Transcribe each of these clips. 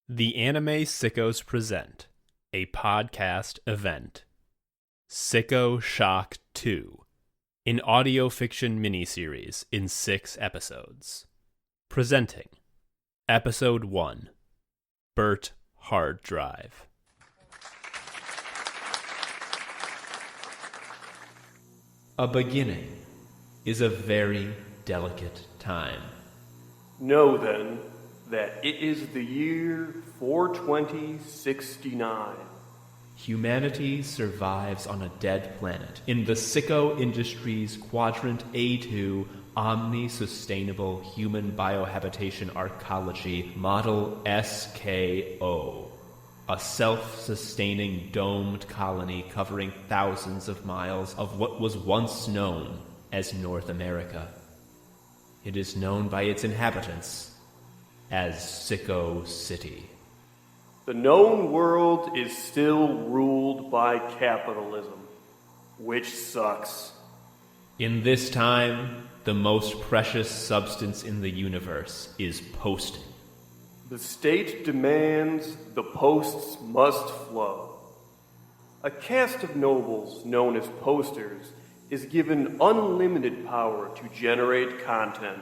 The Anime Sickos present a podcast event. Sicko Shock 2, an audio fiction miniseries in 6 episodes. Presenting Episode 1, BURT HARDDRIVE. A beginning is a very delicate time. Know then that it is the year 42069. Humanity survives on a dead planet in the Sicko Industries Quadrant A2 Omni-Sustainable Human Biohabitation Arcology Model SKO, a self-sustaining domed colony covering thousands of miles of what was once known as North America. It is known by its inhabitants as Sicko City. The known world is still ruled by capitalism, which sucks. In this time, the most precious substance in the universe is posting. The state demands the posts must flow. A caste of nobles known as posters is given unlimited power to generate content.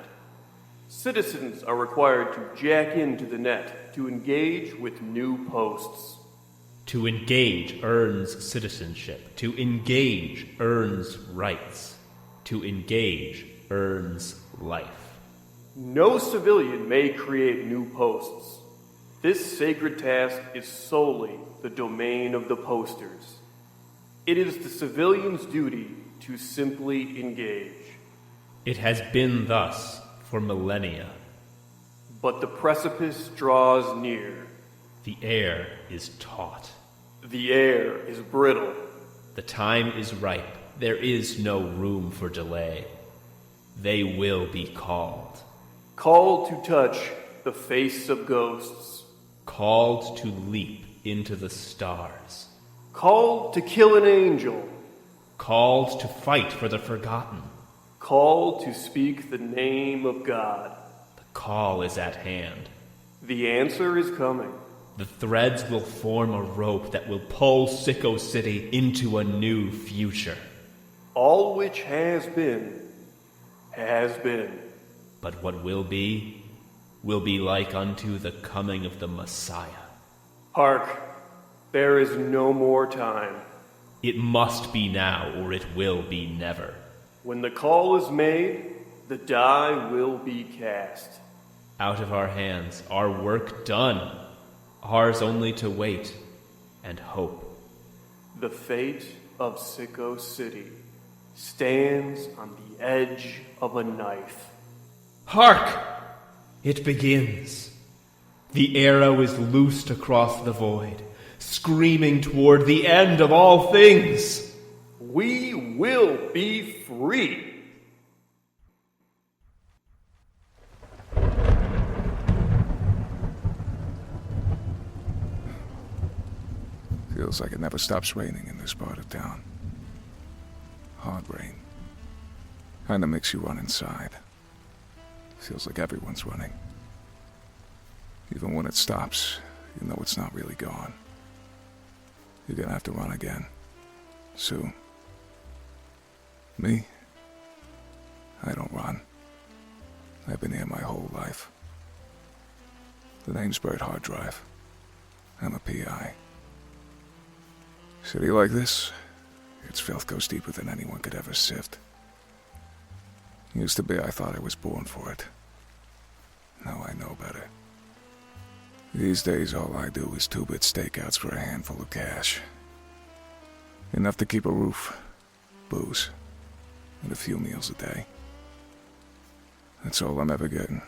Citizens are required to jack into the net to engage with new posts. To engage earns citizenship. To engage earns rights. To engage earns life. No civilian may create new posts. This sacred task is solely the domain of the posters. It is the civilian's duty to simply engage. It has been thus for millennia. But the precipice draws near. The air is taut. The air is brittle. The time is ripe. There is no room for delay. They will be called. Called to touch the face of ghosts. Called to leap into the stars. Called to kill an angel. Called to fight for the forgotten. Called to speak the name of God. The call is at hand. The answer is coming. The threads will form a rope that will pull Sicko City into a new future. All which has been, has been. But what will be like unto the coming of the Messiah. Hark, there is no more time. It must be now, or it will be never. When the call is made, the die will be cast. Out of our hands, our work done. Ours only to wait and hope. The fate of Sicko City stands on the edge of a knife. Hark! It begins. The arrow is loosed across the void, screaming toward the end of all things. We will be free. Feels like it never stops raining in this part of town. Hard rain. Kinda makes you run inside. Feels like everyone's running. Even when it stops, you know it's not really gone. You're gonna have to run again. Soon. Me? I don't run. I've been here my whole life. The name's Burt Harddrive. I'm a PI. City like this, its filth goes deeper than anyone could ever sift. Used to be I thought I was born for it. Now I know better. These days all I do is 2-bit stakeouts for a handful of cash. Enough to keep a roof, booze, and a few meals a day. That's all I'm ever getting.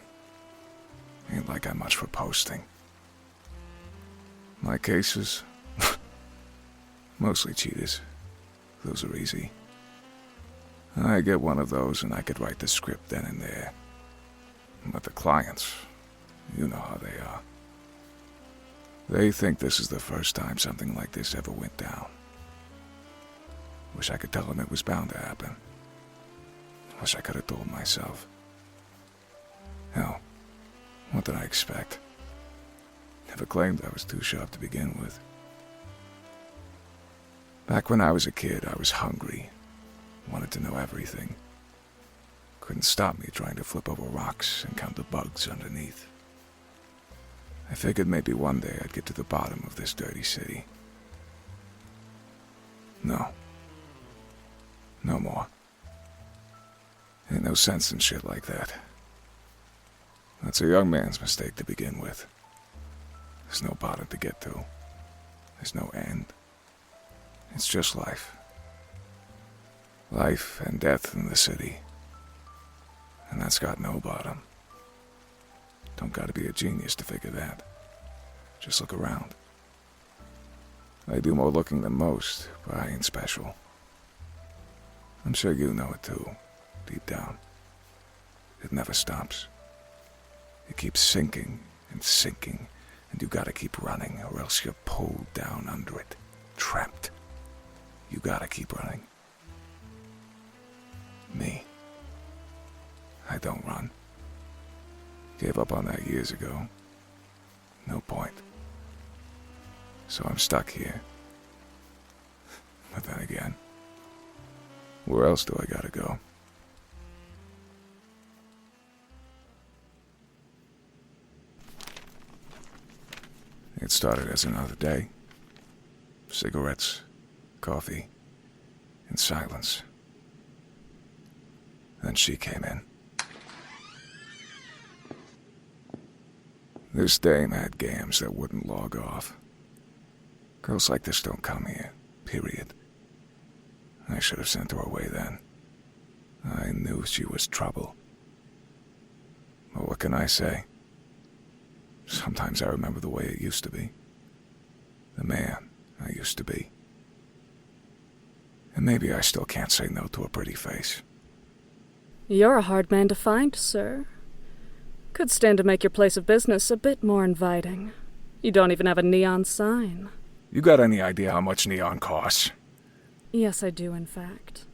Ain't like I'm much for posting. My cases? Mostly cheaters. Those are easy. I get one of those and I could write the script then and there. But the clients, you know how they are. They think this is the first time something like this ever went down. Wish I could tell them it was bound to happen. Wish I could have told myself. Hell, what did I expect? Never claimed I was too sharp to begin with. Back when I was a kid, I was hungry. Wanted to know everything. Couldn't stop me trying to flip over rocks and count the bugs underneath. I figured maybe one day I'd get to the bottom of this dirty city. No. No more. Ain't no sense in shit like that. That's a young man's mistake to begin with. There's no bottom to get to. There's no end. It's just life. Life and death in the city. And that's got no bottom. Don't gotta be a genius to figure that. Just look around. I do more looking than most, but I ain't special. I'm sure you know it too, deep down. It never stops. It keeps sinking, and you gotta keep running, or else you're pulled down under it, trapped. You gotta keep running. Me. I don't run. Gave up on that years ago. No point. So I'm stuck here. But then again, where else do I gotta go? It started as another day. Cigarettes, coffee, and silence. Then she came in. This dame had gams that wouldn't log off. Girls like this don't come here, period. I should have sent her away then. I knew she was trouble. But what can I say? Sometimes I remember the way it used to be. The man I used to be. And maybe I still can't say no to a pretty face. You're a hard man to find, sir. Could stand to make your place of business a bit more inviting. You don't even have a neon sign. You got any idea how much neon costs? Yes, I do, in fact.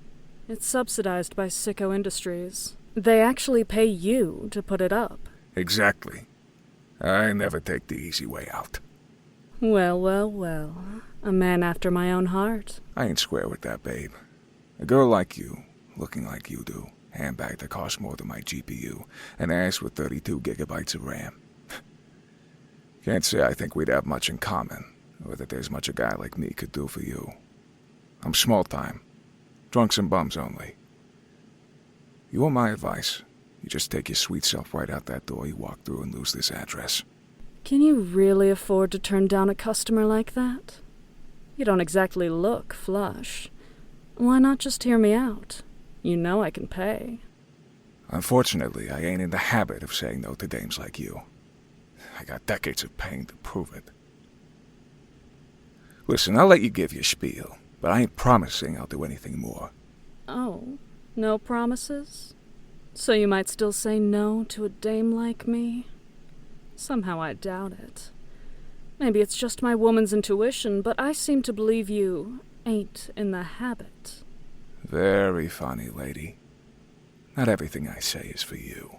It's subsidized by Sicko Industries. They actually pay you to put it up. Exactly. I never take the easy way out. Well, well, well. A man after my own heart. I ain't square with that, babe. A girl like you, looking like you do, handbag that costs more than my GPU, and ass with 32 gigabytes of RAM. Can't say I think we'd have much in common, or that there's much a guy like me could do for you. I'm small time. Drunks and bums only. You want my advice? You just take your sweet self right out that door you walk through and lose this address. Can you really afford to turn down a customer like that? You don't exactly look flush. Why not just hear me out? You know I can pay. Unfortunately, I ain't in the habit of saying no to dames like you. I got decades of pain to prove it. Listen, I'll let you give your spiel, but I ain't promising I'll do anything more. Oh, no promises? So you might still say no to a dame like me? Somehow I doubt it. Maybe it's just my woman's intuition, but I seem to believe you ain't in the habit. Very funny, lady. Not everything I say is for you.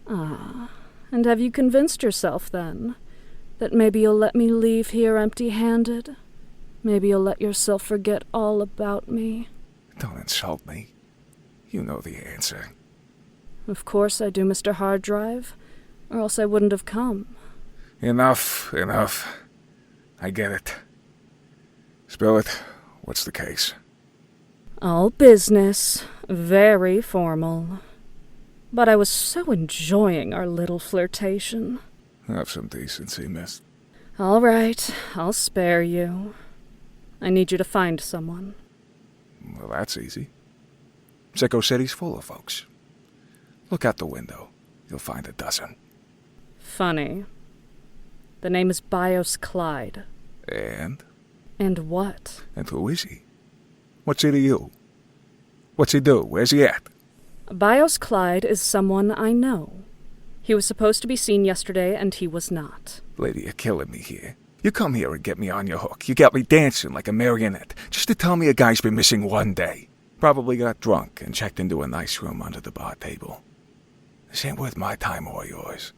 Ah, and have you convinced yourself, then, that maybe you'll let me leave here empty-handed? Maybe you'll let yourself forget all about me? Don't insult me. You know the answer. Of course I do, Mr. Harddrive, or else I wouldn't have come. Enough. I get it. Spill it. What's the case? All business. Very formal. But I was so enjoying our little flirtation. Have some decency, miss. All right, I'll spare you. I need you to find someone. Well, that's easy. Sicko City's full of folks. Look out the window. You'll find a dozen. Funny. The name is Bios Clyde. And? And what? And who is he? What's he to you? What's he do? Where's he at? Bios Clyde is someone I know. He was supposed to be seen yesterday, and he was not. Lady, you're killing me here. You come here and get me on your hook. You got me dancing like a marionette, just to tell me a guy's been missing one day. Probably got drunk and checked into a nice room under the bar table. This ain't worth my time or yours.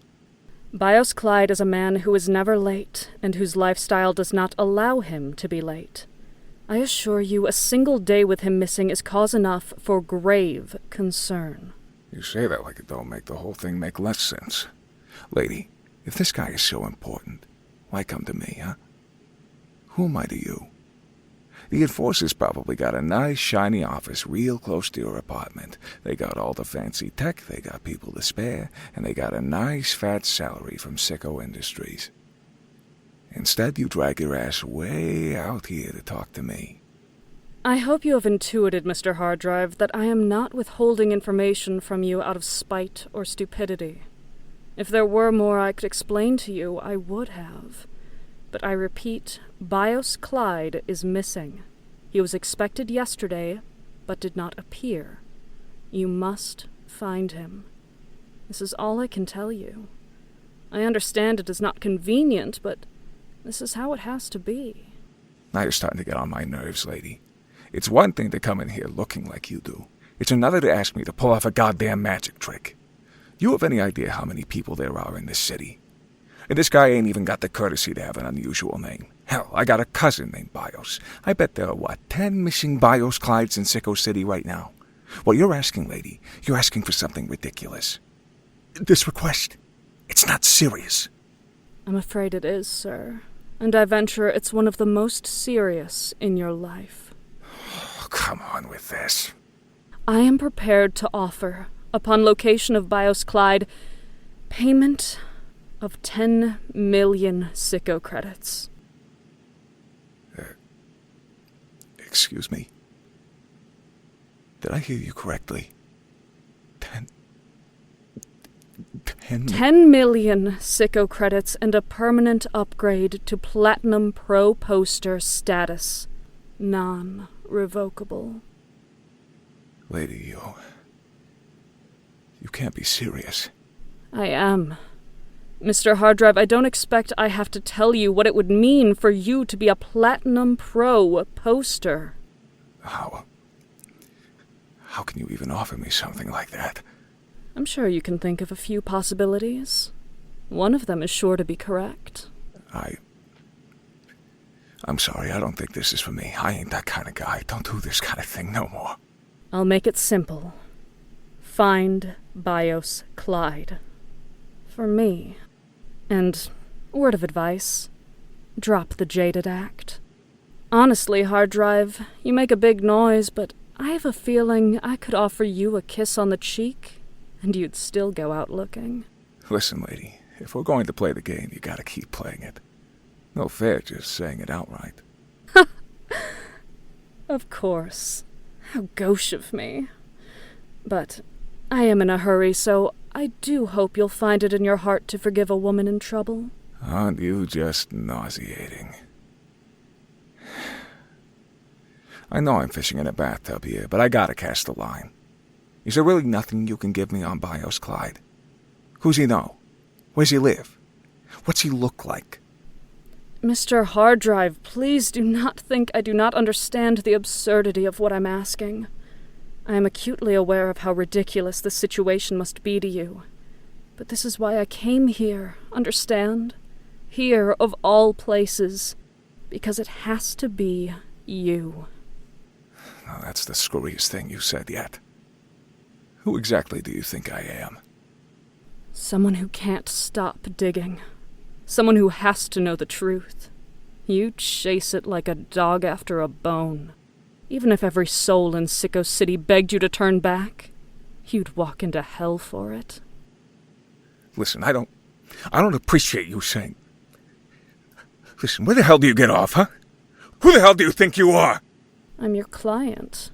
BIOS Clyde is a man who is never late, and whose lifestyle does not allow him to be late. I assure you, a single day with him missing is cause enough for grave concern. You say that like it don't make the whole thing make less sense. Lady, if this guy is so important, why come to me, huh? Who am I to you? The enforcers probably got a nice, shiny office real close to your apartment. They got all the fancy tech, they got people to spare, and they got a nice, fat salary from Sicko Industries. Instead, you drag your ass way out here to talk to me. I hope you have intuited, Mr. Harddrive, that I am not withholding information from you out of spite or stupidity. If there were more I could explain to you, I would have. But I repeat, BIOS Clyde is missing. He was expected yesterday, but did not appear. You must find him. This is all I can tell you. I understand it is not convenient, but this is how it has to be. Now you're starting to get on my nerves, lady. It's one thing to come in here looking like you do. It's another to ask me to pull off a goddamn magic trick. You have any idea how many people there are in this city? And this guy ain't even got the courtesy to have an unusual name. Hell, I got a cousin named BIOS. I bet there are, 10 missing BIOS Clydes in Sicko City right now. What you're asking, lady, you're asking for something ridiculous. This request, it's not serious. I'm afraid it is, sir. And I venture it's one of the most serious in your life. Oh, come on with this. I am prepared to offer, upon location of BIOS Clyde, payment of 10 million Sicko credits. Excuse me? Did I hear you correctly? 10 million Sicko credits and a permanent upgrade to Platinum Pro Poster status. Non-revocable. Lady, you can't be serious. I am. Mr. Harddrive, I don't expect I have to tell you what it would mean for you to be a Platinum Pro Poster. How can you even offer me something like that? I'm sure you can think of a few possibilities. One of them is sure to be correct. I'm sorry, I don't think this is for me. I ain't that kind of guy. Don't do this kind of thing no more. I'll make it simple. Find BIOS Clyde. For me. And, word of advice, drop the jaded act. Honestly, Harddrive, you make a big noise, but I have a feeling I could offer you a kiss on the cheek, and you'd still go out looking. Listen, lady, if we're going to play the game, you gotta keep playing it. No fair just saying it outright. Of course. How gauche of me. But I am in a hurry, so I do hope you'll find it in your heart to forgive a woman in trouble. Aren't you just nauseating? I know I'm fishing in a bathtub here, but I gotta cast the line. Is there really nothing you can give me on BIOS Clyde? Who's he know? Where's he live? What's he look like? Mr. Harddrive, please do not think I do not understand the absurdity of what I'm asking. I am acutely aware of how ridiculous the situation must be to you. But this is why I came here, understand? Here, of all places. Because it has to be you. Oh, that's the screwiest thing you said yet. Who exactly do you think I am? Someone who can't stop digging. Someone who has to know the truth. You chase it like a dog after a bone. Even if every soul in Sicko City begged you to turn back, you'd walk into hell for it. Listen, I don't appreciate you saying... Listen, where the hell do you get off, huh? Who the hell do you think you are? I'm your client.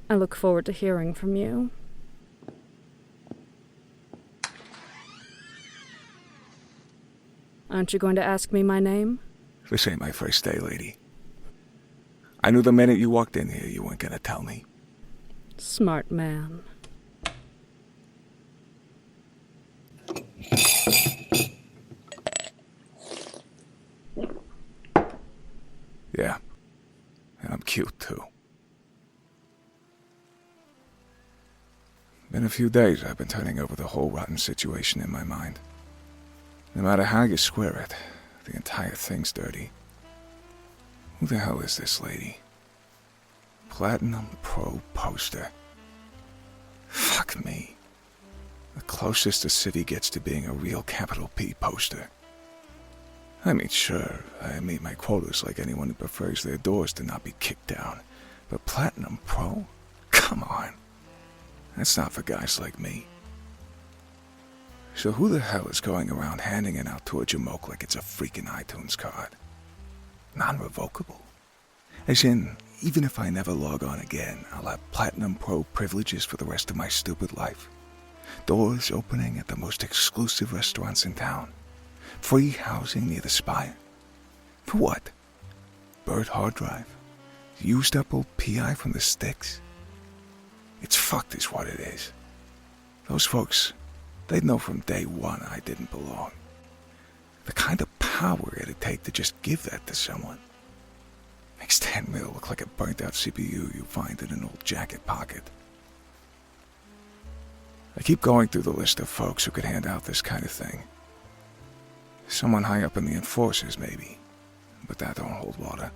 I look forward to hearing from you. Aren't you going to ask me my name? This ain't my first day, lady. I knew the minute you walked in here you weren't gonna tell me. Smart man. Yeah, and I'm cute, too. Been a few days I've been turning over the whole rotten situation in my mind. No matter how you square it, the entire thing's dirty. Who the hell is this lady? Platinum Pro poster. Fuck me. The closest the city gets to being a real capital P poster. I mean, sure, I meet my quotas like anyone who prefers their doors to not be kicked down. But Platinum Pro? Come on. That's not for guys like me. So who the hell is going around handing it out to a jamoke like it's a freaking iTunes card? Non-revocable? As in, even if I never log on again, I'll have Platinum Pro privileges for the rest of my stupid life. Doors opening at the most exclusive restaurants in town. Free housing near the Spire. For what? Burt Harddrive? Used up old PI from the sticks? It's fucked is what it is. Those folks, they'd know from day one I didn't belong. The kind of power it'd take to just give that to someone. Makes 10 mil look like a burnt out CPU you find in an old jacket pocket. I keep going through the list of folks who could hand out this kind of thing. Someone high up in the enforcers, maybe. But that don't hold water.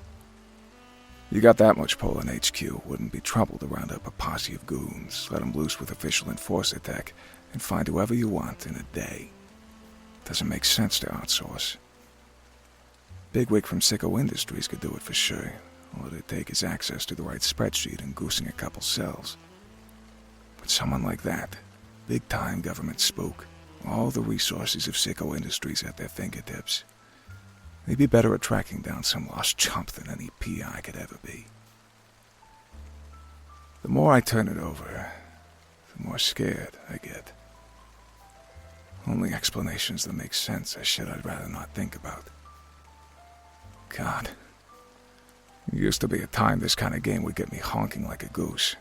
You got that much pull in HQ, wouldn't be trouble to round up a posse of goons, let them loose with official enforcer tech, and find whoever you want in a day. Doesn't make sense to outsource. Bigwig from Sicko Industries could do it for sure. All it'd take is access to the right spreadsheet and goosing a couple cells. But someone like that, big-time government spook, all the resources of Sicko Industries at their fingertips. They'd be better at tracking down some lost chump than any PI could ever be. The more I turn it over, the more scared I get. Only explanations that make sense are shit I'd rather not think about. God. There used to be a time this kind of game would get me honking like a goose.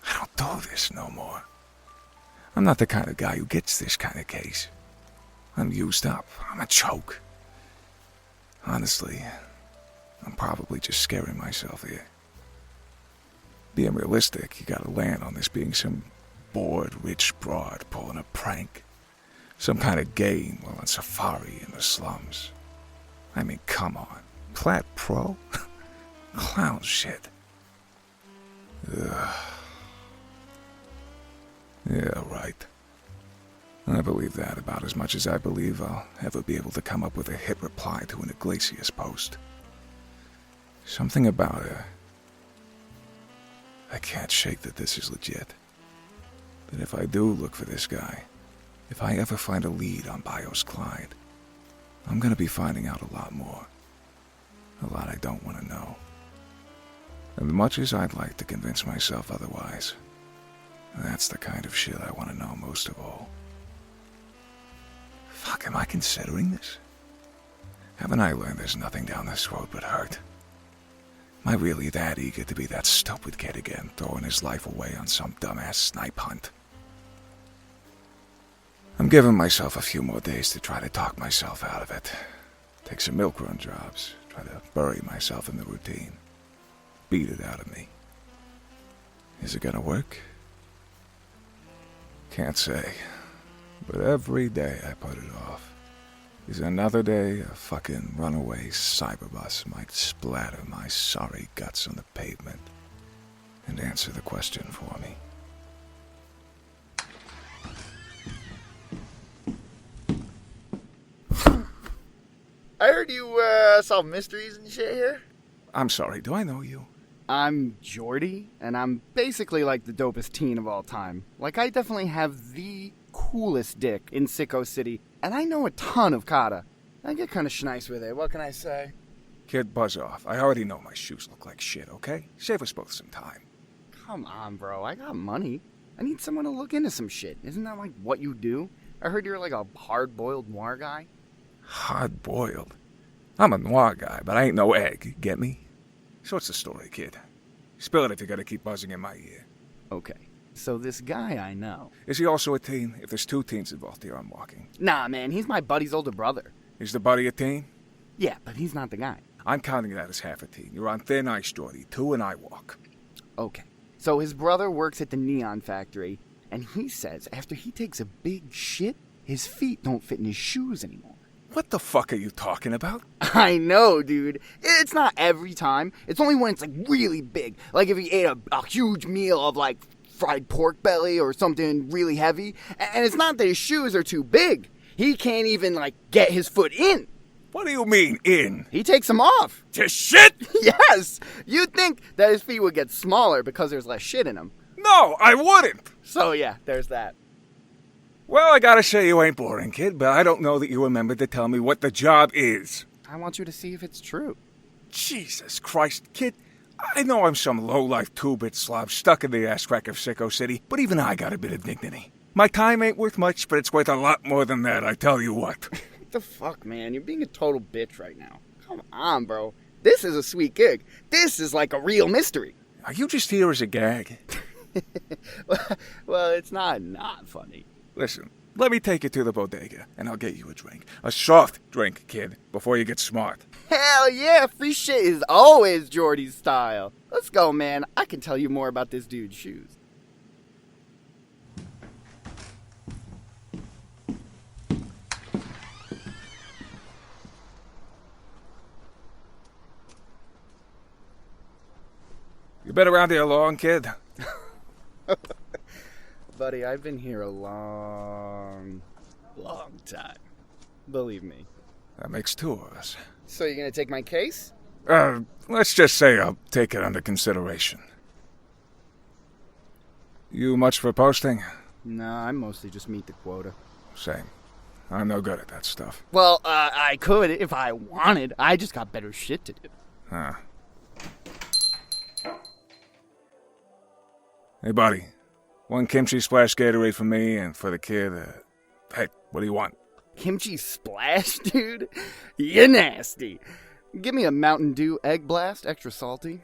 I don't do this no more. I'm not the kind of guy who gets this kind of case. I'm used up. I'm a choke. Honestly, I'm probably just scaring myself here. Being realistic, you gotta land on this being some bored, rich broad pulling a prank. Some kind of game while on safari in the slums. I mean, come on. Plat Pro? Clown shit. Ugh. Yeah, right. I believe that about as much as I believe I'll ever be able to come up with a hit reply to an Iglesias post. Something about her. I can't shake that this is legit. That if I do look for this guy, if I ever find a lead on Bios Clyde, I'm gonna be finding out a lot more. A lot I don't want to know. And much as I'd like to convince myself otherwise, that's the kind of shit I want to know most of all. Fuck, am I considering this? Haven't I learned there's nothing down this road but hurt? Am I really that eager to be that stupid kid again, throwing his life away on some dumbass snipe hunt? I'm giving myself a few more days to try to talk myself out of it. Take some milk run jobs, try to bury myself in the routine. Beat it out of me. Is it gonna work? Can't say. But every day I put it off is another day a fucking runaway cyberbus might splatter my sorry guts on the pavement and answer the question for me. I heard you solve mysteries and shit here. I'm sorry, do I know you? I'm Jordy, and I'm basically like the dopest teen of all time. Like, I definitely have the coolest dick in Sicko City, and I know a ton of kata. I get kind of schnice with it, what can I say? Kid, buzz off. I already know my shoes look like shit, okay? Save us both some time. Come on, bro, I got money. I need someone to look into some shit. Isn't that like what you do? I heard you're like a hard-boiled noir guy. Hard-boiled? I'm a noir guy, but I ain't no egg, get me? So what's the story, kid? Spill it if you gotta keep buzzing in my ear. Okay, so this guy I know... Is he also a teen? If there's two teens involved here, I'm walking. Nah, man, he's my buddy's older brother. Is the buddy a teen? Yeah, but he's not the guy. I'm counting that as half a teen. You're on thin ice, Jordy. Two and I walk. Okay, so his brother works at the Neon Factory, and he says after he takes a big shit, his feet don't fit in his shoes anymore. What the fuck are you talking about? I know, dude. It's not every time. It's only when it's like really big. Like if he ate a huge meal of like fried pork belly or something really heavy. And it's not that his shoes are too big. He can't even like get his foot in. What do you mean, in? He takes them off. Just shit? Yes! You'd think that his feet would get smaller because there's less shit in them. No, I wouldn't. So yeah, there's that. Well, I gotta say you ain't boring, kid, but I don't know that you remembered to tell me what the job is. I want you to see if it's true. Jesus Christ, kid. I know I'm some low-life two-bit slob stuck in the ass crack of Sicko City, but even I got a bit of dignity. My time ain't worth much, but it's worth a lot more than that, I tell you what. What the fuck, man? You're being a total bitch right now. Come on, bro. This is a sweet gig. This is like a real mystery. Are you just here as a gag? Well, it's not funny. Listen, let me take you to the bodega, and I'll get you a drink. A soft drink, kid, before you get smart. Hell yeah, free shit is always Jordy's style. Let's go, man. I can tell you more about this dude's shoes. You been around here long, kid? Buddy, I've been here a long time. Believe me. That makes two of us. So you're gonna take my case? Let's just say I'll take it under consideration. You much for posting? Nah, I mostly just meet the quota. Same. I'm no good at that stuff. Well, I could if I wanted. I just got better shit to do. Huh. Hey, buddy. One kimchi splash Gatorade for me and for the kid. Hey, what do you want? Kimchi splash, dude? You're nasty. Give me a Mountain Dew Egg Blast, extra salty.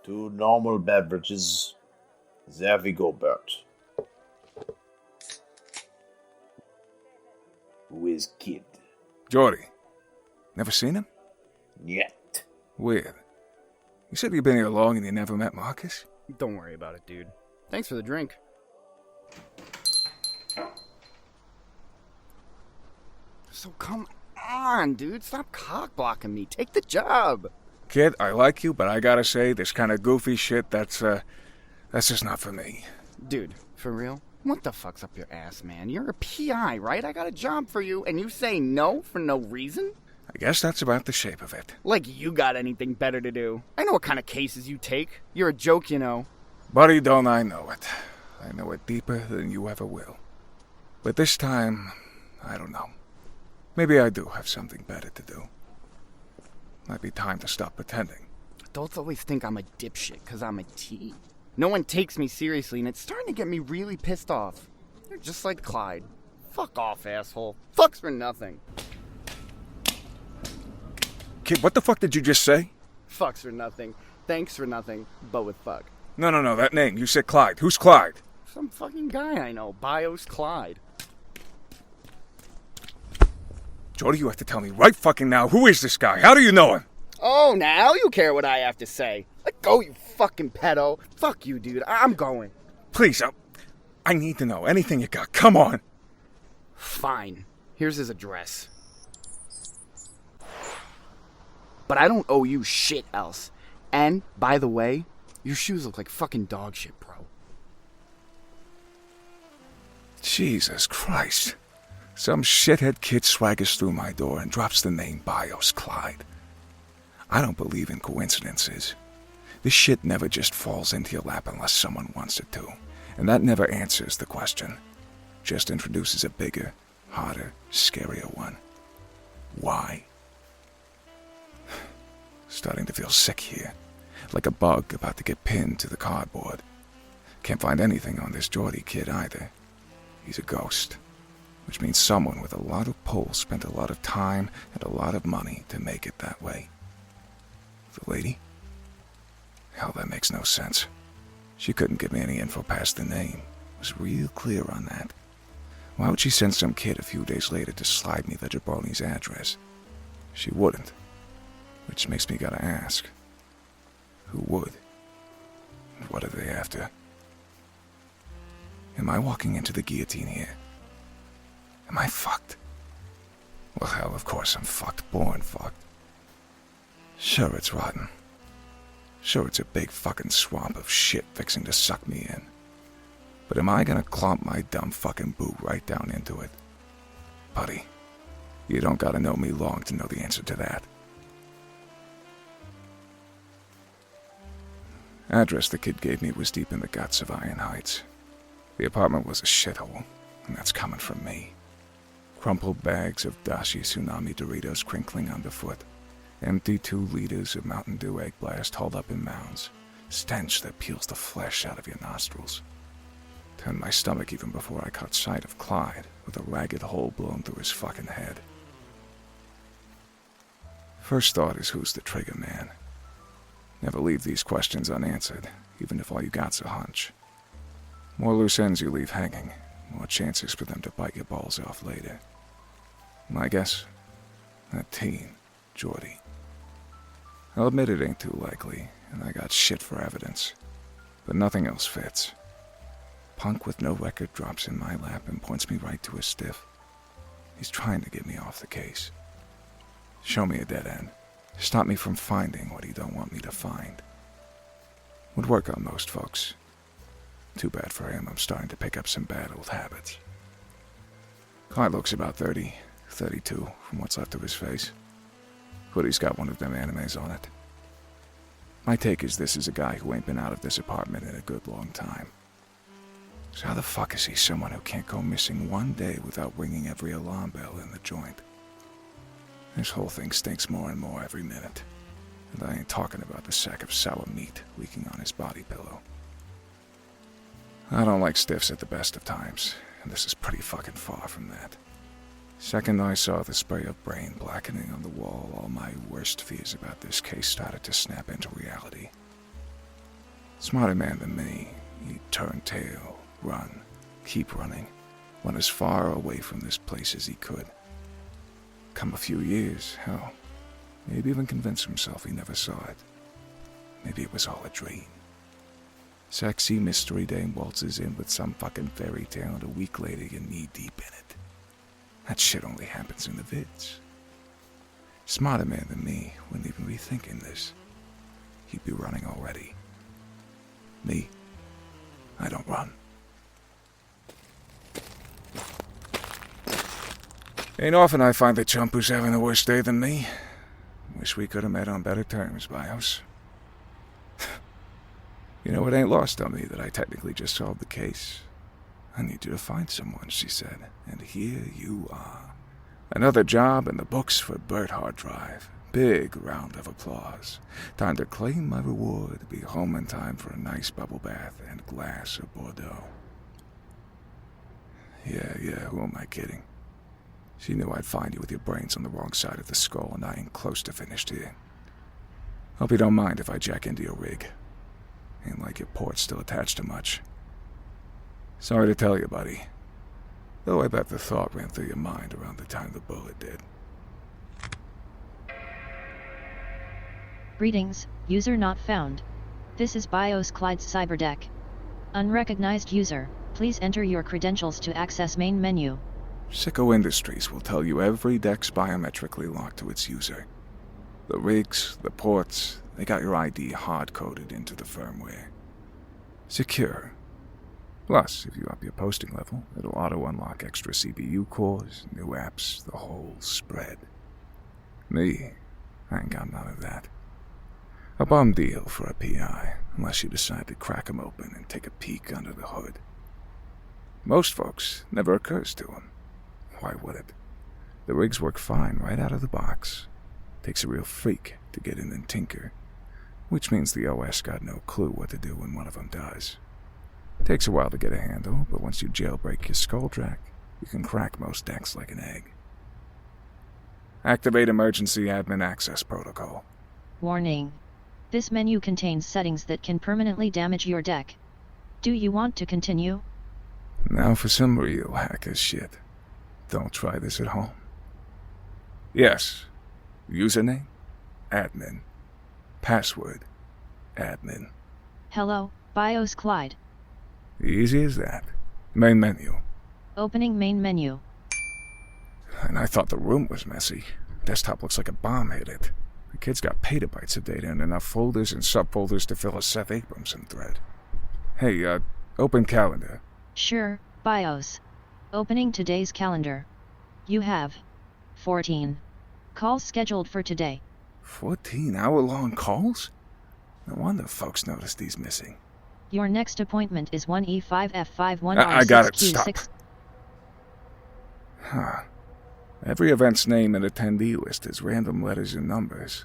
2 normal beverages. There we go, Burt. Who is kid? Jordy. Never seen him? Yet. Weird. You said you've been here long and you never met Marcus? Don't worry about it, dude. Thanks for the drink. So come on, dude. Stop cock-blocking me. Take the job. Kid, I like you, but I gotta say, this kind of goofy shit, that's just not for me. Dude, for real? What the fuck's up your ass, man? You're a PI, right? I got a job for you, and you say no for no reason? I guess that's about the shape of it. Like you got anything better to do. I know what kind of cases you take. You're a joke, you know. Buddy, don't I know it. I know it deeper than you ever will. But this time, I don't know. Maybe I do have something better to do. Might be time to stop pretending. Adults always think I'm a dipshit because I'm a teen. No one takes me seriously, and it's starting to get me really pissed off. You're just like Clyde. Fuck off, asshole. Fucks for nothing. Kid, what the fuck did you just say? Fucks for nothing. Thanks for nothing, but with fuck. No, that name. You said Clyde. Who's Clyde? Some fucking guy I know. Bios Clyde. Jordy, you have to tell me right fucking now, who is this guy? How do you know him? Oh, now you care what I have to say. Let go, you fucking pedo. Fuck you, dude. I'm going. Please, I need to know anything you got. Come on. Fine. Here's his address. But I don't owe you shit else. And, by the way, your shoes look like fucking dog shit, bro. Jesus Christ. Some shithead kid swaggers through my door and drops the name Bios Clyde. I don't believe in coincidences. This shit never just falls into your lap unless someone wants it to. And that never answers the question. Just introduces a bigger, harder, scarier one. Why? Starting to feel sick here. Like a bug about to get pinned to the cardboard. Can't find anything on this Jordy kid either. He's a ghost. Which means someone with a lot of pull spent a lot of time and a lot of money to make it that way. The lady? Hell, that makes no sense. She couldn't give me any info past the name. Was real clear on that. Why would she send some kid a few days later to slide me the jabroni's address? She wouldn't. Which makes me gotta ask. Who would? And what are they after? Am I walking into the guillotine here? Am I fucked? Well, hell, of course I'm fucked. Born fucked. Sure, it's rotten. Sure, it's a big fucking swamp of shit fixing to suck me in. But am I gonna clomp my dumb fucking boot right down into it? Buddy, you don't gotta know me long to know the answer to that. Address the kid gave me was deep in the guts of Iron Heights. The apartment was a shithole, and that's coming from me. Crumpled bags of Dashi Tsunami Doritos crinkling underfoot. Empty 2 liters of Mountain Dew Egg Blast hauled up in mounds. Stench that peels the flesh out of your nostrils. Turned my stomach even before I caught sight of Clyde, with a ragged hole blown through his fucking head. First thought is, who's the trigger man? Never leave these questions unanswered, even if all you got's a hunch. More loose ends you leave hanging, more chances for them to bite your balls off later. My guess? That teen, Jordy. I'll admit it ain't too likely, and I got shit for evidence. But nothing else fits. Punk with no record drops in my lap and points me right to a stiff. He's trying to get me off the case. Show me a dead end. Stop me from finding what he don't want me to find. Would work on most folks. Too bad for him, I'm starting to pick up some bad old habits. Clyde looks about 30, 32 from what's left of his face. Hoodie's got one of them animes on it. My take is this is a guy who ain't been out of this apartment in a good long time. So how the fuck is he someone who can't go missing one day without ringing every alarm bell in the joint? This whole thing stinks more and more every minute. And I ain't talking about the sack of sour meat leaking on his body pillow. I don't like stiffs at the best of times, and this is pretty fucking far from that. Second I saw the spray of brain blackening on the wall, all my worst fears about this case started to snap into reality. Smarter man than me, he'd turn tail, run, keep running, run as far away from this place as he could. Come a few years, hell, maybe even convince himself he never saw it. Maybe it was all a dream. Sexy mystery dame waltzes in with some fucking fairy tale, and a week later you're knee-deep in it. That shit only happens in the vids. Smarter man than me wouldn't even be thinking this. He'd be running already. Me, I don't run. Ain't often I find a chump who's having a worse day than me. Wish we could have met on better terms, Bios. You know, it ain't lost on me that I technically just solved the case. I need you to find someone, she said, and here you are. Another job in the books for Burt Harddrive. Big round of applause. Time to claim my reward, be home in time for a nice bubble bath and glass of Bordeaux. Yeah, who am I kidding? She knew I'd find you with your brains on the wrong side of the skull, and I ain't close to finished here. Hope you don't mind if I jack into your rig. Ain't like your port's still attached to much. Sorry to tell you, buddy. Though I bet the thought ran through your mind around the time the bullet did. Greetings, user not found. This is BIOS Clyde's cyberdeck. Unrecognized user, please enter your credentials to access main menu. Sicko Industries will tell you every deck's biometrically locked to its user. The rigs, the ports, they got your ID hard-coded into the firmware. Secure. Plus, if you up your posting level, it'll auto-unlock extra CPU cores, new apps, the whole spread. Me, I ain't got none of that. A bum deal for a PI, unless you decide to crack 'em open and take a peek under the hood. Most folks never occurs to 'em. Why would it? The rigs work fine right out of the box. Takes a real freak to get in and tinker, which means the OS got no clue what to do when one of them does. Takes a while to get a handle, but once you jailbreak your skull track, you can crack most decks like an egg. Activate emergency admin access protocol. Warning. This menu contains settings that can permanently damage your deck. Do you want to continue? Now for some real hacker shit. Don't try this at home. Yes. Username? Admin. Password? Admin. Hello, BIOS Clyde. Easy as that. Main menu. Opening main menu. And I thought the room was messy. Desktop looks like a bomb hit it. The kid's got petabytes of data and enough folders and subfolders to fill a Seth Abramson thread. Hey, open calendar. Sure, BIOS. Opening today's calendar. You have 14 calls scheduled for today. 14 hour-long calls? No wonder folks noticed he's missing. Your next appointment is 1E5F51R6Q6. I got it, stop. Huh. Every event's name and attendee list is random letters and numbers.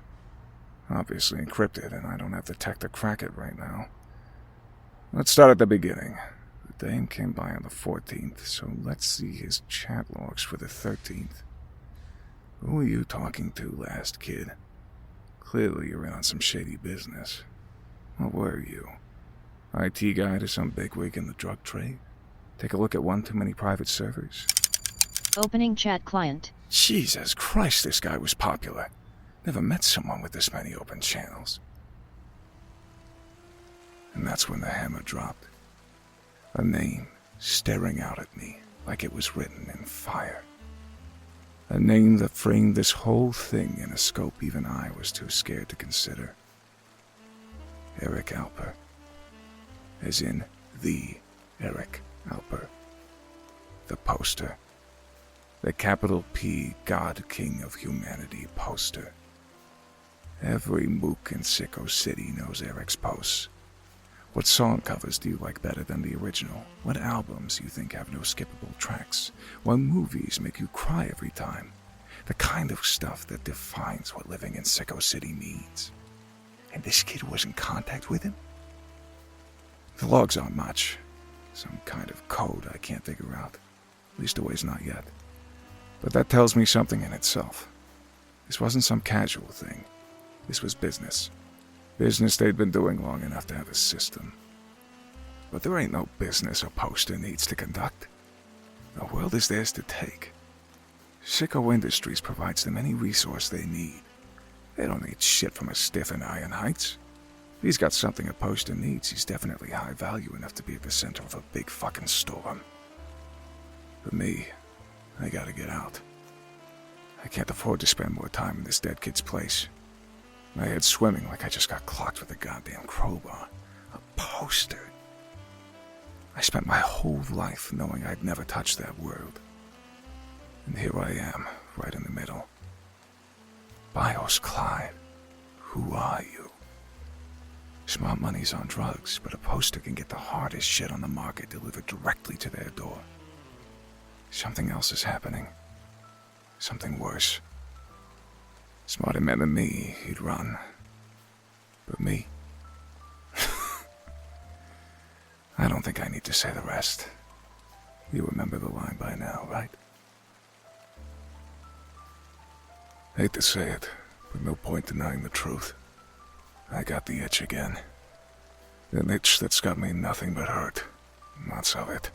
Obviously encrypted, and I don't have the tech to crack it right now. Let's start at the beginning. The dame came by on the 14th, so let's see his chat logs for the 13th. Who were you talking to last, kid? Clearly you're in on some shady business. What were you? IT guy to some bigwig in the drug trade? Take a look at one too many private servers? Opening chat client. Jesus Christ, this guy was popular. Never met someone with this many open channels. And that's when the hammer dropped. A name staring out at me like it was written in fire. A name that framed this whole thing in a scope even I was too scared to consider. Eric Alper. As in, the Eric Alper. The poster. The capital P God King of Humanity poster. Every mook in Sicko City knows Eric's posts. What song covers do you like better than the original? What albums you think have no skippable tracks? What movies make you cry every time? The kind of stuff that defines what living in Sicko City means. And this kid was in contact with him? The logs aren't much. Some kind of code I can't figure out. At least always not yet. But that tells me something in itself. This wasn't some casual thing. This was business. Business they'd been doing long enough to have a system. But there ain't no business a poster needs to conduct. The world is theirs to take. Sicko Industries provides them any resource they need. They don't need shit from a stiff in Iron Heights. If he's got something a poster needs, he's definitely high value enough to be at the center of a big fucking storm. For me, I gotta get out. I can't afford to spend more time in this dead kid's place. My head's swimming like I just got clocked with a goddamn crowbar. A poster. I spent my whole life knowing I'd never touch that world. And here I am, right in the middle. BIOS Clyde, who are you? Smart money's on drugs, but a poster can get the hardest shit on the market delivered directly to their door. Something else is happening. Something worse. Smarter men than me, he'd run. But me? I don't think I need to say the rest. You remember the line by now, right? Hate to say it, but no point denying the truth. I got the itch again. An itch that's got me nothing but hurt. Lots of it.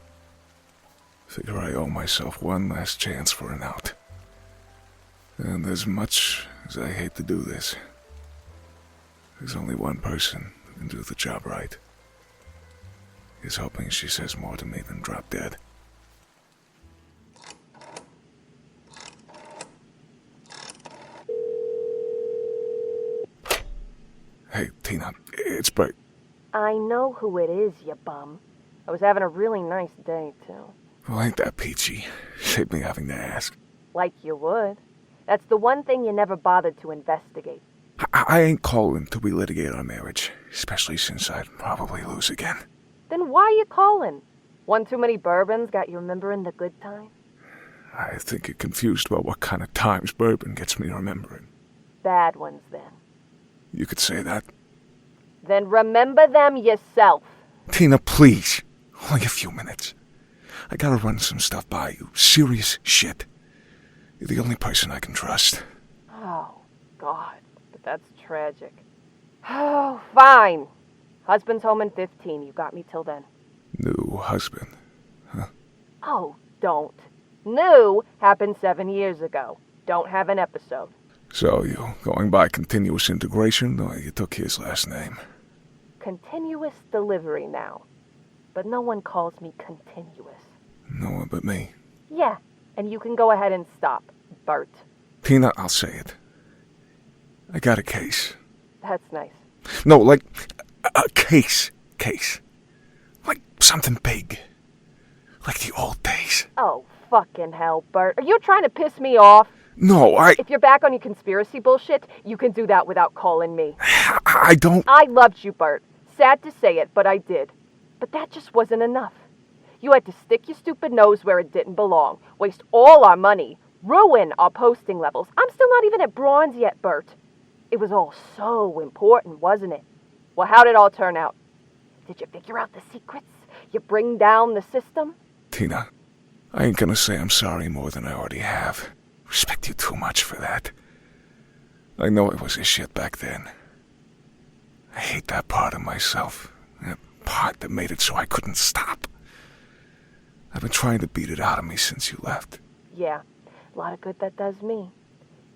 Figure I owe myself one last chance for an out. And as much as I hate to do this, there's only one person who can do the job right. He's hoping she says more to me than drop dead. Hey, Tina, it's Burt. I know who it is, you bum. I was having a really nice day, too. Well, ain't that peachy? Save me having to ask. Like you would. That's the one thing you never bothered to investigate. I ain't calling till we litigate our marriage, especially since I'd probably lose again. Then why you calling? One too many bourbons got you remembering the good time? I think you're confused about what kind of times bourbon gets me remembering. Bad ones, then. You could say that. Then remember them yourself. Tina, please. Only a few minutes. I gotta run some stuff by you. Serious shit. You're the only person I can trust. Oh, God. But that's tragic. Oh, fine. Husband's home in 15. You got me till then. New husband, huh? Oh, don't. New happened 7 years ago. Don't have an episode. So you going by continuous integration, or you took his last name? Continuous delivery now. But no one calls me continuous. No one but me. Yeah, and you can go ahead and stop. Burt. Tina, I'll say it. I got a case. That's nice. No, like, a case. Like something big. Like the old days. Oh, fucking hell, Burt. Are you trying to piss me off? No, If you're back on your conspiracy bullshit, you can do that without calling me. I don't... I loved you, Burt. Sad to say it, but I did. But that just wasn't enough. You had to stick your stupid nose where it didn't belong, waste all our money, ruin our posting levels. I'm still not even at bronze yet, Burt. It was all so important, wasn't it? Well, how did it all turn out? Did you figure out the secrets? You bring down the system? Tina, I ain't gonna say I'm sorry more than I already have. Respect you too much for that. I know I was a shit back then. I hate that part of myself. That part that made it so I couldn't stop. I've been trying to beat it out of me since you left. Yeah, a lot of good that does me.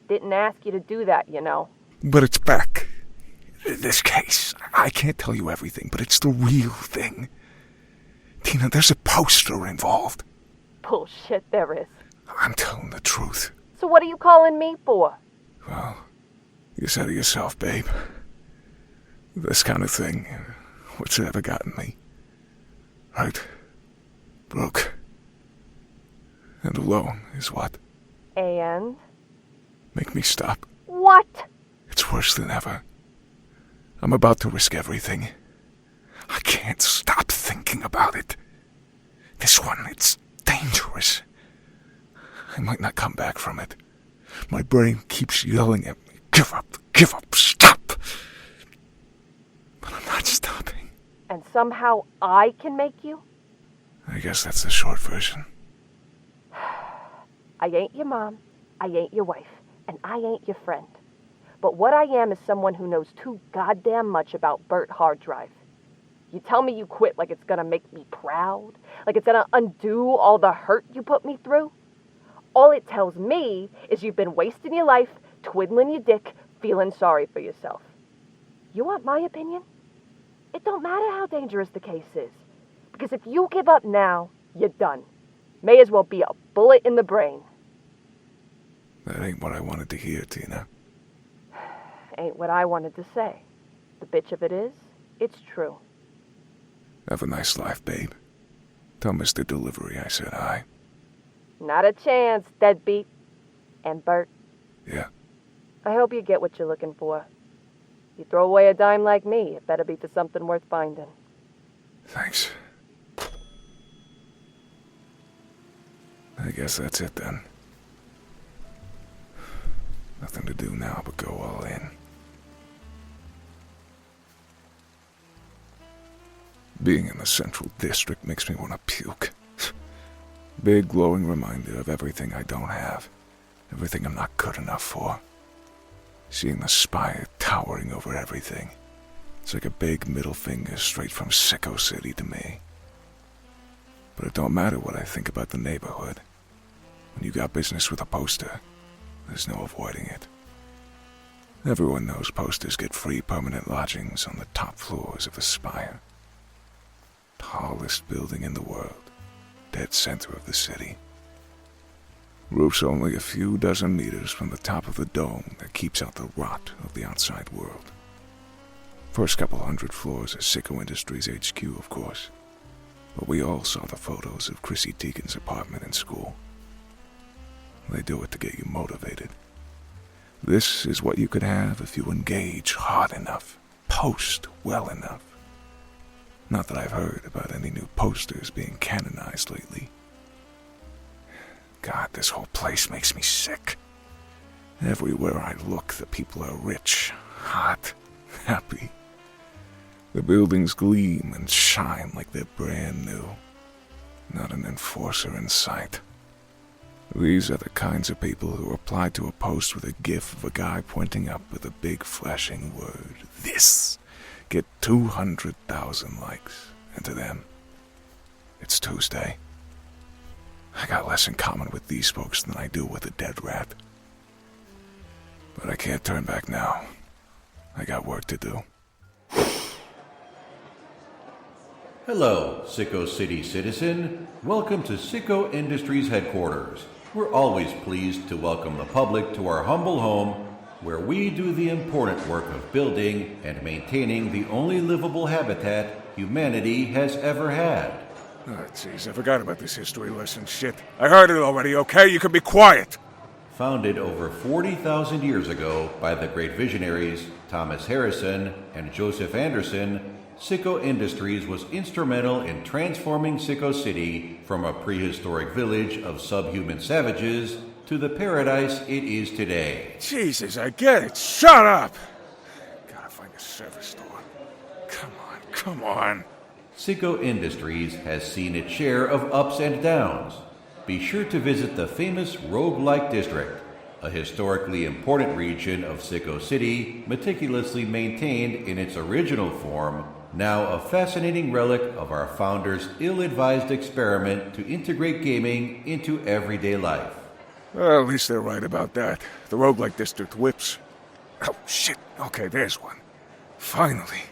Didn't ask you to do that, you know. But it's back. This case. I can't tell you everything, but it's the real thing. Tina, there's a poster involved. Bullshit, there is. I'm telling the truth. So what are you calling me for? Well, you said it yourself, babe. This kind of thing, what's it ever gotten me? Right? Broke. And alone is what? And? Make me stop. What? It's worse than ever. I'm about to risk everything. I can't stop thinking about it. This one, it's dangerous. I might not come back from it. My brain keeps yelling at me, give up, stop. But I'm not stopping. And somehow I can make you? I guess that's the short version. I ain't your mom, I ain't your wife, and I ain't your friend. But what I am is someone who knows too goddamn much about Burt Harddrive. You tell me you quit like it's gonna make me proud? Like it's gonna undo all the hurt you put me through? All it tells me is you've been wasting your life, twiddling your dick, feeling sorry for yourself. You want my opinion? It don't matter how dangerous the case is. Because if you give up now, you're done. May as well be a bullet in the brain. That ain't what I wanted to hear, Tina. Ain't what I wanted to say. The bitch of it is, it's true. Have a nice life, babe. Tell Mr. Delivery I said hi. Not a chance, deadbeat. And Burt, Yeah. I hope you get what you're looking for. You throw away a dime like me, it better be for something worth finding. Thanks. I guess that's it then. Nothing to do now but go all in. Being in the Central District makes me want to puke. Big glowing reminder of everything I don't have. Everything I'm not good enough for. Seeing the spire towering over everything. It's like a big middle finger straight from Sicko City to me. But it don't matter what I think about the neighborhood. When you got business with a poster, there's no avoiding it. Everyone knows posters get free permanent lodgings on the top floors of the spire. Tallest building in the world, dead center of the city. Roof's only a few dozen meters from the top of the dome that keeps out the rot of the outside world. First couple hundred floors is Sicko Industries HQ, of course. But we all saw the photos of Chrissy Teigen's apartment in school. They do it to get you motivated. This is what you could have if you engage hard enough, post well enough. Not that I've heard about any new posters being canonized lately. God, this whole place makes me sick. Everywhere I look, the people are rich, hot, happy. The buildings gleam and shine like they're brand new. Not an enforcer in sight. These are the kinds of people who reply to a post with a gif of a guy pointing up with a big flashing word, "This," get 200,000 likes, and to them, it's Tuesday. I got less in common with these folks than I do with a dead rat. But I can't turn back now. I got work to do. Hello, Sicko City citizen. Welcome to Sicko Industries headquarters. We're always pleased to welcome the public to our humble home, where we do the important work of building and maintaining the only livable habitat humanity has ever had. Oh, jeez, I forgot about this history lesson shit. I heard it already, okay? You can be quiet! Founded over 40,000 years ago by the great visionaries Thomas Harrison and Joseph Anderson, Sicko Industries was instrumental in transforming Sicko City from a prehistoric village of subhuman savages to the paradise it is today. Jesus, I get it. Shut up! Gotta find a service store. Come on. Sicko Industries has seen its share of ups and downs. Be sure to visit the famous Roguelike District, a historically important region of Sicko City, meticulously maintained in its original form, now a fascinating relic of our founders' ill-advised experiment to integrate gaming into everyday life. Well, at least they're right about that. The roguelike district whips. Oh, shit. Okay, there's one. Finally.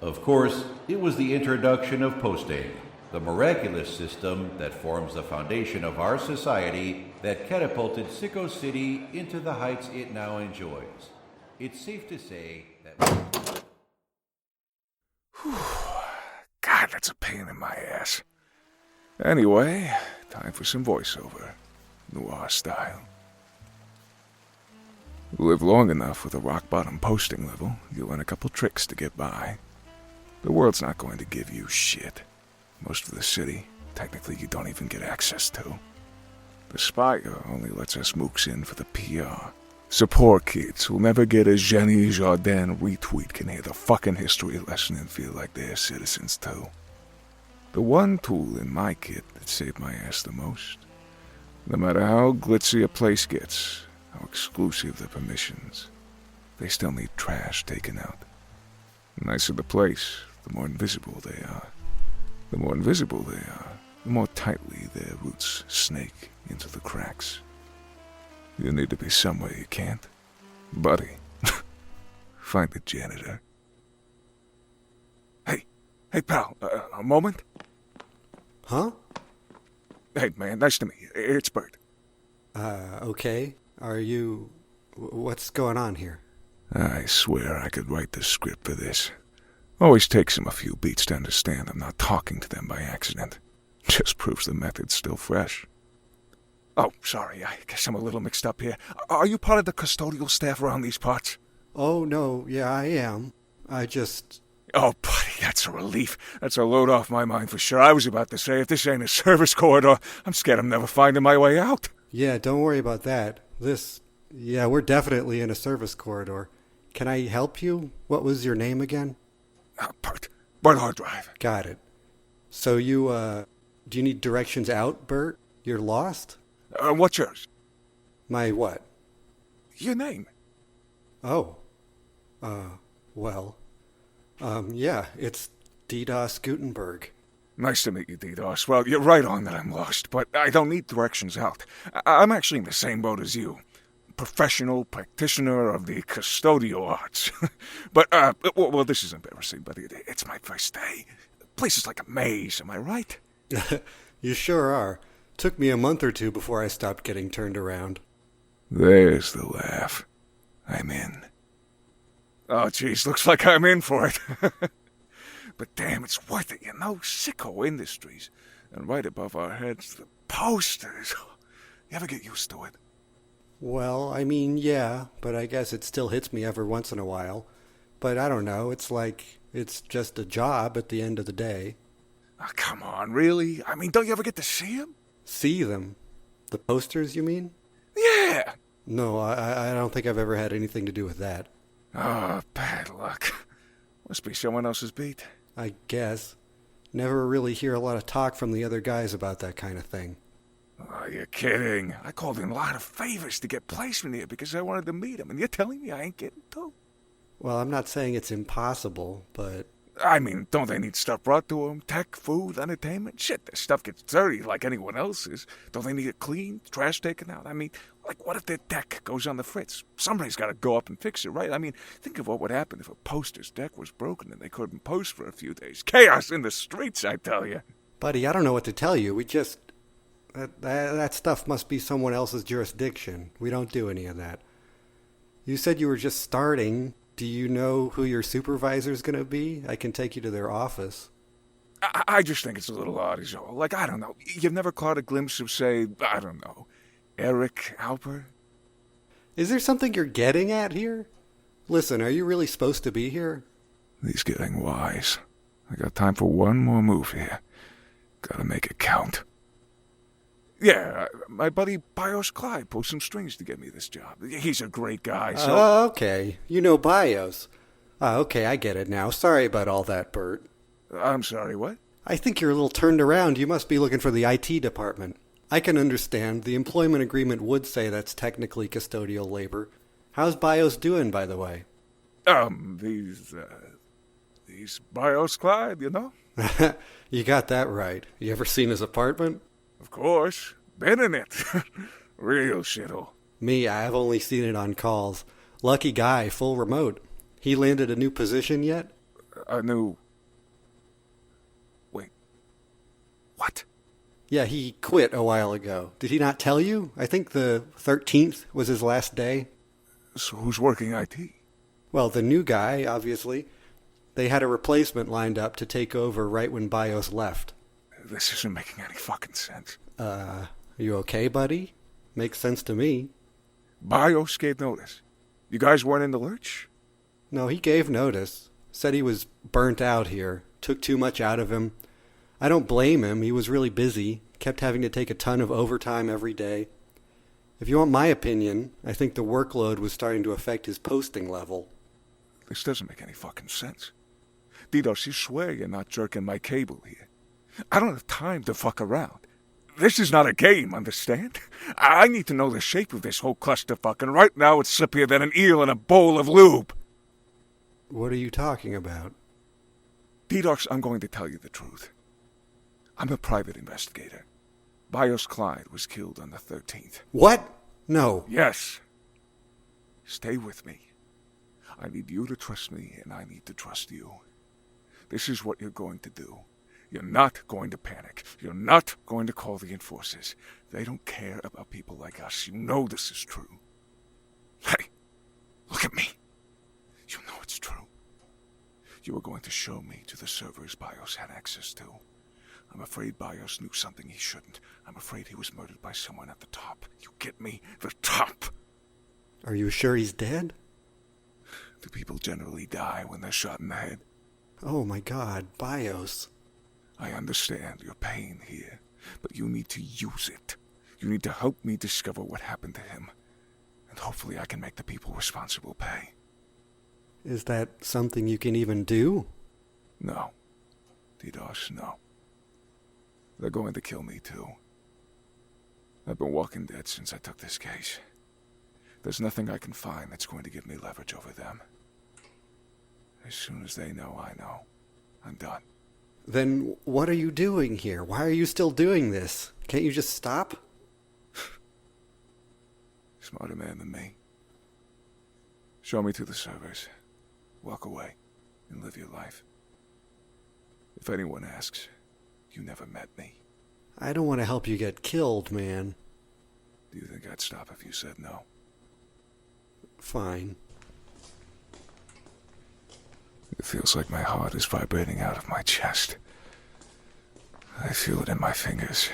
Of course, it was the introduction of posting, the miraculous system that forms the foundation of our society that catapulted Sicko City into the heights it now enjoys. It's safe to say that... God, that's a pain in my ass. Anyway, time for some voiceover. Noir style. Live long enough with a rock-bottom posting level, you'll learn a couple tricks to get by. The world's not going to give you shit. Most of the city, technically you don't even get access to. The Spire only lets us mooks in for the PR. So poor kids who'll never get a Jenny Jardin retweet can hear the fucking history lesson and feel like they're citizens too. The one tool in my kit that saved my ass the most. No matter how glitzy a place gets, how exclusive the permissions, they still need trash taken out. The nicer the place, the more invisible they are. The more invisible they are, the more tightly their roots snake into the cracks. You need to be somewhere you can't. Buddy, find the janitor. Hey pal, a moment? Huh? Hey man, nice to meet you. It's Burt. Okay. What's going on here? I swear I could write the script for this. Always takes them a few beats to understand I'm not talking to them by accident. Just proves the method's still fresh. Oh, sorry, I guess I'm a little mixed up here. Are you part of the custodial staff around these parts? Oh, no, yeah, I am. Oh, buddy, that's a relief. That's a load off my mind for sure. I was about to say, if this ain't a service corridor, I'm scared I'm never finding my way out. Yeah, don't worry about that. We're definitely in a service corridor. Can I help you? What was your name again? Burt Harddrive. Got it. So do you need directions out, Burt? You're lost? What's yours? My what? Your name. Oh. It's DDoS Gutenberg. Nice to meet you, DDoS. Well, you're right on that I'm lost, but I don't need directions out. I'm actually in the same boat as you. Professional practitioner of the custodial arts. But, this is embarrassing, but it's my first day. The place is like a maze, am I right? You sure are. Took me a month or two before I stopped getting turned around. There's the laugh. I'm in. Oh, geez, looks like I'm in for it. But damn, it's worth it, you know? Sicko Industries. And right above our heads, the posters. You ever get used to it? Well, I mean, yeah, but I guess it still hits me every once in a while. But I don't know, it's like it's just a job at the end of the day. Oh, come on, really? I mean, don't you ever get to see them? See them? The posters, you mean? Yeah! No, I don't think I've ever had anything to do with that. Oh, bad luck. Must be someone else's beat. I guess. Never really hear a lot of talk from the other guys about that kind of thing. Oh, you're kidding. I called in a lot of favors to get placement here because I wanted to meet him, and you're telling me I ain't getting to? Well, I'm not saying it's impossible, but... I mean, don't they need stuff brought to them? Tech, food, entertainment? Shit, their stuff gets dirty like anyone else's. Don't they need it cleaned, trash taken out? I mean, like, what if their deck goes on the fritz? Somebody's got to go up and fix it, right? I mean, think of what would happen if a poster's deck was broken and they couldn't post for a few days. Chaos in the streets, I tell you. Buddy, I don't know what to tell you. That stuff must be someone else's jurisdiction. We don't do any of that. You said you were just starting. Do you know who your supervisor's gonna be? I can take you to their office. I just think it's a little odd is all. Like, I don't know. You've never caught a glimpse of, say, I don't know, Eric Alper? Is there something you're getting at here? Listen, are you really supposed to be here? He's getting wise. I got time for one more move here. Gotta make it count. Yeah, my buddy Bios Clyde pulled some strings to get me this job. He's a great guy, so... Oh, okay. You know Bios. Okay, I get it now. Sorry about all that, Burt. I'm sorry, what? I think you're a little turned around. You must be looking for the IT department. I can understand. The employment agreement would say that's technically custodial labor. How's Bios doing, by the way? These Bios Clyde, you know? You got that right. You ever seen his apartment? Of course. Been in it. Real shithole. Me, I've only seen it on calls. Lucky guy, full remote. He landed a new position yet? A new... Wait. What? Yeah, he quit a while ago. Did he not tell you? I think the 13th was his last day. So who's working IT? Well, the new guy, obviously. They had a replacement lined up to take over right when Bios left. This isn't making any fucking sense. You okay, buddy? Makes sense to me. Bios gave notice. You guys weren't in the lurch? No, he gave notice. Said he was burnt out here. Took too much out of him. I don't blame him. He was really busy. Kept having to take a ton of overtime every day. If you want my opinion, I think the workload was starting to affect his posting level. This doesn't make any fucking sense. DDoS, you swear you're not jerking my cable here. I don't have time to fuck around. This is not a game, understand? I need to know the shape of this whole clusterfuck, and right now it's slippier than an eel in a bowl of lube. What are you talking about? DDoS, I'm going to tell you the truth. I'm a private investigator. Bios Clyde was killed on the 13th. What? No. Yes. Stay with me. I need you to trust me, and I need to trust you. This is what you're going to do. You're not going to panic. You're not going to call the enforcers. They don't care about people like us. You know this is true. Hey, look at me. You know it's true. You were going to show me to the servers Bios had access to. I'm afraid Bios knew something he shouldn't. I'm afraid he was murdered by someone at the top. You get me? The top! Are you sure he's dead? Do people generally die when they're shot in the head? Oh my God, Bios. I understand your pain here, but you need to use it. You need to help me discover what happened to him. And hopefully I can make the people responsible pay. Is that something you can even do? No. DDoS, no. They're going to kill me too. I've been walking dead since I took this case. There's nothing I can find that's going to give me leverage over them. As soon as they know I know, I'm done. Then what are you doing here? Why are you still doing this? Can't you just stop? Smarter man than me. Show me to the servers. Walk away and live your life. If anyone asks, you never met me. I don't want to help you get killed, man. Do you think I'd stop if you said no? Fine. It feels like my heart is vibrating out of my chest. I feel it in my fingers,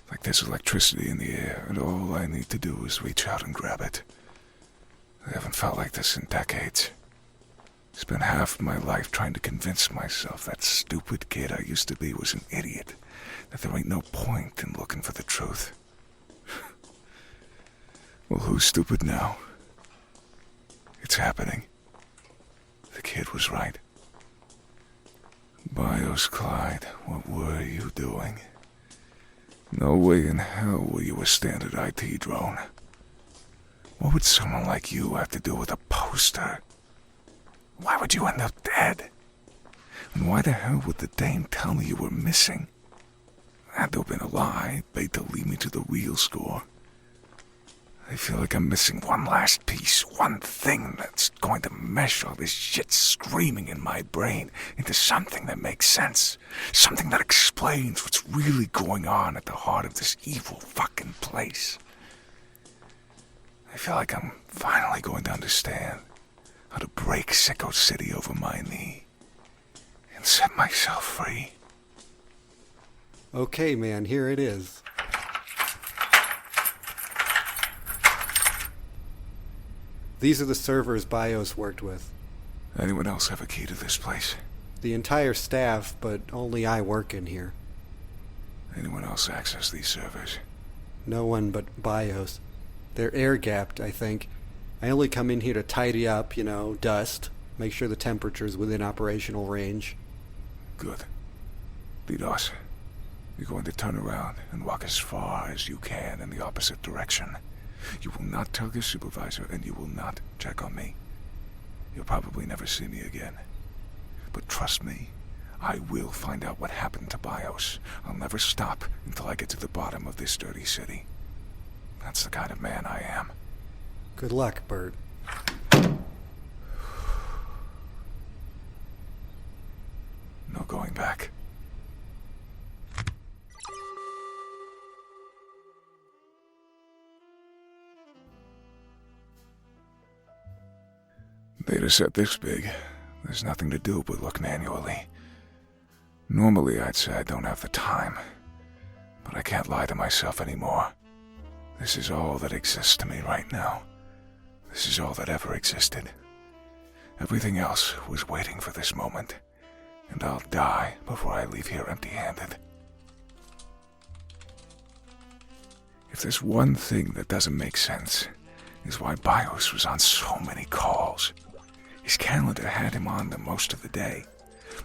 like there's electricity in the air, and all I need to do is reach out and grab it. I haven't felt like this in decades. Spent half my life trying to convince myself that stupid kid I used to be was an idiot, that there ain't no point in looking for the truth. Well, who's stupid now? It's happening. The kid was right. Bios Clyde, what were you doing? No way in hell were you a standard IT drone. What would someone like you have to do with a poster? Why would you end up dead? And why the hell would the dame tell me you were missing? Had to have been a lie, bait to lead me to the real score. I feel like I'm missing one last piece, one thing that's going to mesh all this shit screaming in my brain into something that makes sense. Something that explains what's really going on at the heart of this evil fucking place. I feel like I'm finally going to understand how to break Sicko City over my knee and set myself free. Okay, man, here it is. These are the servers BIOS worked with. Anyone else have a key to this place? The entire staff, but only I work in here. Anyone else access these servers? No one but BIOS. They're air-gapped, I think. I only come in here to tidy up, dust, make sure the temperature's within operational range. Good. DDoS, you're going to turn around and walk as far as you can in the opposite direction. You will not tell your supervisor, and you will not check on me. You'll probably never see me again. But trust me, I will find out what happened to BIOS. I'll never stop until I get to the bottom of this dirty city. That's the kind of man I am. Good luck, Burt. No going back. Data set this big, there's nothing to do but look manually. Normally I'd say I don't have the time, but I can't lie to myself anymore. This is all that exists to me right now. This is all that ever existed. Everything else was waiting for this moment, and I'll die before I leave here empty-handed. If there's one thing that doesn't make sense, is why BIOS was on so many calls. His calendar had him on them most of the day,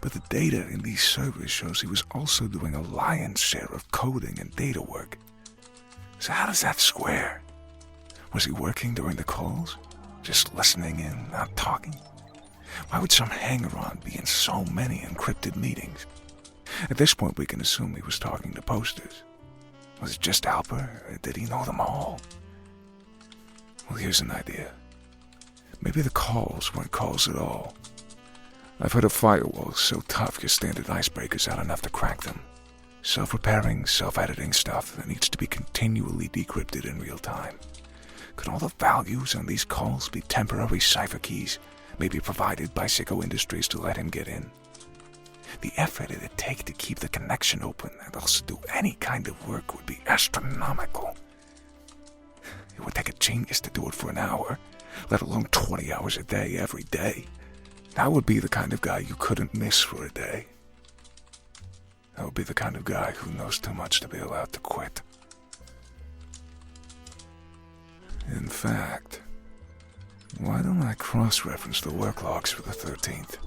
but the data in these servers shows he was also doing a lion's share of coding and data work. So how does that square? Was he working during the calls? Just listening in, not talking? Why would some hanger-on be in so many encrypted meetings? At this point, we can assume he was talking to posters. Was it just Alper, or did he know them all? Well, here's an idea. Maybe the calls weren't calls at all. I've heard of firewalls so tough your standard icebreakers aren't enough to crack them. Self-repairing, self-editing stuff that needs to be continually decrypted in real time. Could all the values on these calls be temporary cipher keys, maybe provided by Sicko Industries to let him get in? The effort it'd take to keep the connection open and also do any kind of work would be astronomical. It would take a genius to do it for an hour, let alone 20 hours a day, every day. That would be the kind of guy you couldn't miss for a day. That would be the kind of guy who knows too much to be allowed to quit. In fact, why don't I cross-reference the work logs for the 13th,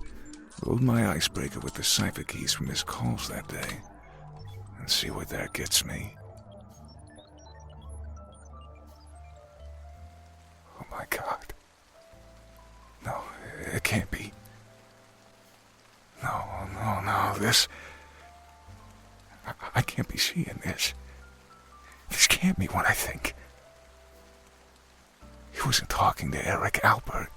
load my icebreaker with the cipher keys from his calls that day, and see what that gets me. Oh my God. No, it can't be. No, this... I can't be seeing this. This can't be what I think. He wasn't talking to Eric Alpert.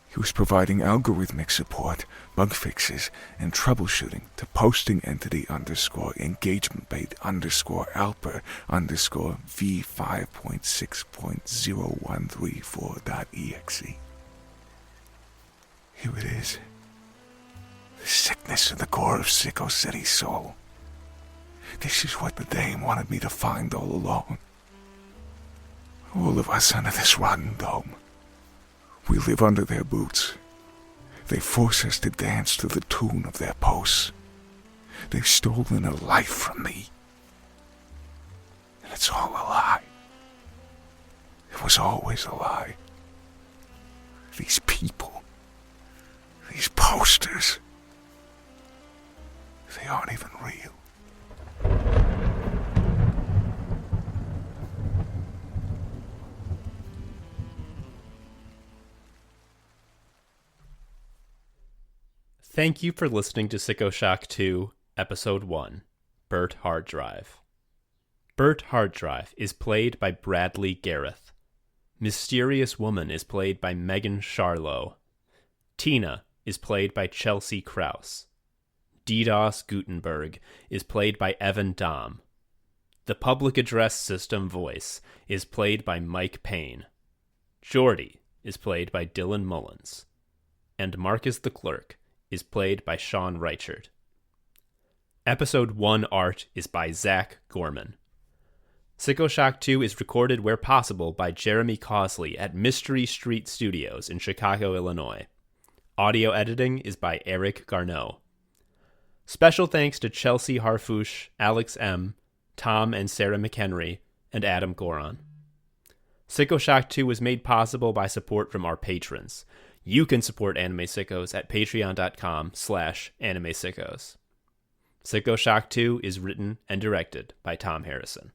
He was providing algorithmic support, bug fixes, and troubleshooting to posting entity _engagement bait _Alper _V5.6.0134.exe. Here it is. The sickness in the core of Sicko City's soul. This is what the Dame wanted me to find all along. All of us under this rotten dome. We live under their boots. They force us to dance to the tune of their posts. They've stolen a life from me. And it's all a lie. It was always a lie. These people, these posters, they aren't even real. Thank you for listening to Sicko Shock 2, Episode 1, BURT HARDDRIVE. BURT HARDDRIVE is played by Bradley Gareth. Mysterious Woman is played by Megan Scharlau. Tina is played by Chelsea Krause. DDoS Gutenberg is played by Evan Dahm. The public address system voice is played by Mike Payne. Geordie is played by Dylan Mullins. And Marcus the Clerk is played by Sean Reichert. Episode 1 art is by Zach Gorman. Sicko Shock 2 is recorded where possible by Jeremy Cosley at Mystery Street Studios in Chicago, Illinois. Audio editing is by Eric Garneau. Special thanks to Chelsea Harfouche, Alex M., Tom and Sarah McHenry, and Adam Goron. Sicko Shock 2 was made possible by support from our patrons. You can support Anime Sickos at patreon.com/animesickos. Sicko Shock 2 is written and directed by Tom Harrison.